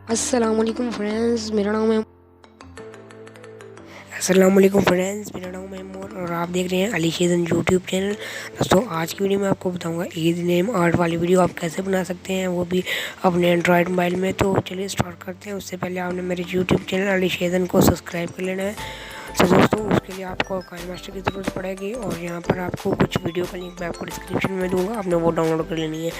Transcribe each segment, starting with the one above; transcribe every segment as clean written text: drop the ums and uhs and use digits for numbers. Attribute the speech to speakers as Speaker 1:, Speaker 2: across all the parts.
Speaker 1: अस्सलामुअलैकुम फ्रेंड्स, मेरा नाम है अस्सलामुअलैकुम फ्रेंड्स मेरा नाम है मोर और आप देख रहे हैं अली शेजन यूट्यूब चैनल। दोस्तों, आज की वीडियो में आपको बताऊंगा ईद नेम आर्ट वाली वीडियो आप कैसे बना सकते हैं, वो भी अपने एंड्रॉयड मोबाइल में। तो चलिए स्टार्ट करते हैं। उससे पहले आपने मेरे यूट्यूब चैनल अली शेजन को सब्सक्राइब कर लेना है। तो दोस्तों, उसके लिए आपको काइन मास्टर की ज़रूरत पड़ेगी और यहाँ पर आपको कुछ वीडियो का लिंक मैं आपको डिस्क्रिप्शन में दूँगा, आपने वो डाउनलोड कर लेनी है।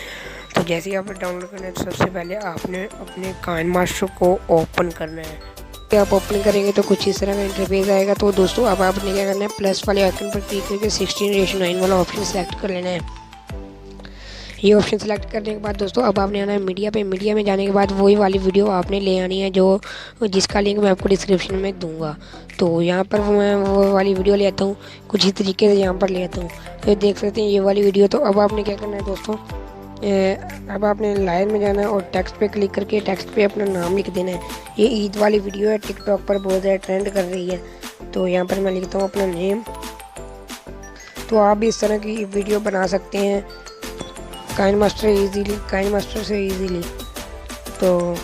Speaker 1: तो जैसे ही आपने डाउनलोड करना है तो सबसे पहले आपने अपने काइन मास्टर को ओपन करना है। आप ओपन करेंगे तो कुछ इस तरह का इंटरफेस आएगा। तो दोस्तों, अब आपने क्या करना है, प्लस वाले आइकन पर क्लिक करके 16:9 वाला ऑप्शन सेलेक्ट कर लेना है। ये ऑप्शन सेलेक्ट करने के बाद दोस्तों, अब आपने आना है मीडिया पे। मीडिया में जाने के बाद वही वाली वीडियो आपने ले आनी है जो जिसका लिंक मैं आपको डिस्क्रिप्शन में दूंगा। तो यहाँ पर मैं वो वाली वीडियो ले आता हूँ, कुछ इस तरीके से यहाँ पर ले आता हूँ। तो देख सकते हैं ये वाली वीडियो। तो अब आपने क्या करना है दोस्तों, अब आपने लाइन में जाना है और टेक्स्ट पे क्लिक करके टेक्स्ट पे अपना नाम लिख देना है। ये ईद वाली वीडियो है, टिकटॉक पर बहुत ज़्यादा ट्रेंड कर रही है। तो यहाँ पर मैं लिखता हूँ अपना नेम। तो आप भी इस तरह की वीडियो बना सकते हैं काइन मास्टर से इजीली। तो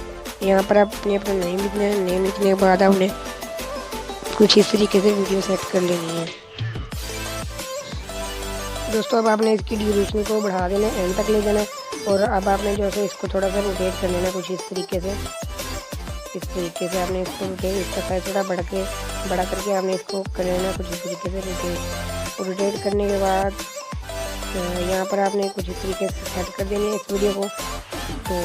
Speaker 1: यहाँ पर आप अपना नेम लिखना है। नेम लिखने के बाद आपने कुछ इस तरीके से वीडियो सेट कर लेनी है। दोस्तों, अब आपने इसकी ड्यूरेशन को बढ़ा देना है, एंड तक ले जाना है। और अब आपने जो है इसको थोड़ा सा रोटेट कर लेना कुछ इस तरीके से। आपने इसको रोटेट, इसका साइज थोड़ा बड़ा करके आपने इसको कर लेना कुछ इस तरीके से रोटेट करने के बाद यहाँ पर आपने कुछ इस तरीके से सेट कर देनी है इस वीडियो को। तो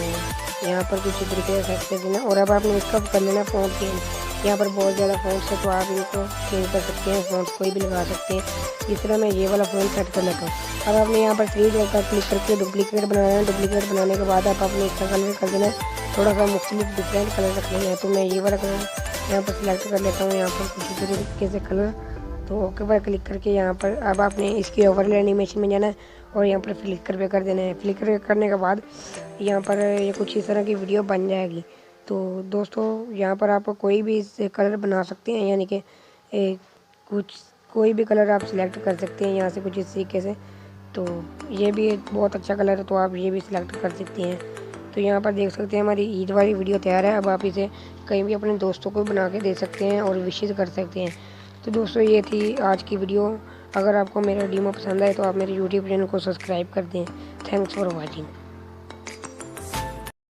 Speaker 1: यहाँ पर कुछ इस तरीके से सेट कर देना। और अब आपने इसका कर लेना फ़ॉन्ट चेंज। यहाँ पर बहुत ज़्यादा फ़ॉन्ट्स है तो आप इनको चेंज कर सकते हैं, फ़ॉन्ट्स कोई भी लगा सकते हैं। इस तरह मैं ये वाला फ़ॉन्ट सेट कर लेता हूँ। अब आपने यहाँ पर 3 डॉट पर क्लिक करके डुप्लीकेट बनाना है। डुप्लीकेट बनाने के बाद आप अपने इसका कलर कर देना है, थोड़ा सा मुख्तलिफ डिफरेंट कलर रख लेना है। तो मैं ये वाला कलर यहाँ पर सिलेक्ट कर लेता हूँ, यहाँ पर कुछ इस तरीके से कलर। तो ओके पर क्लिक करके यहाँ पर अब आपने इसकी ओवरले एनिमेशन में जाना है और यहाँ पर फ्लिकर पे कर देना है। फ्लिकर करने के बाद यहाँ पर ये कुछ इस तरह की वीडियो बन जाएगी। तो दोस्तों, यहाँ पर आप कोई भी कलर बना सकते हैं, यानी कि कोई भी कलर आप सिलेक्ट कर सकते हैं यहाँ से कुछ इस तरीके से। तो ये भी एक बहुत अच्छा कलर है, तो आप ये भी सिलेक्ट कर सकते हैं। तो यहाँ पर देख सकते हैं हमारी ईद वाली वीडियो तैयार है। अब आप इसे कहीं भी अपने दोस्तों को बना के दे सकते हैं और विशेष कर सकते हैं। तो दोस्तों, ये थी आज की वीडियो। अगर आपको मेरा वीडियो पसंद आए तो आप मेरे यूट्यूब चैनल को सब्सक्राइब कर दें। Thanks for watching.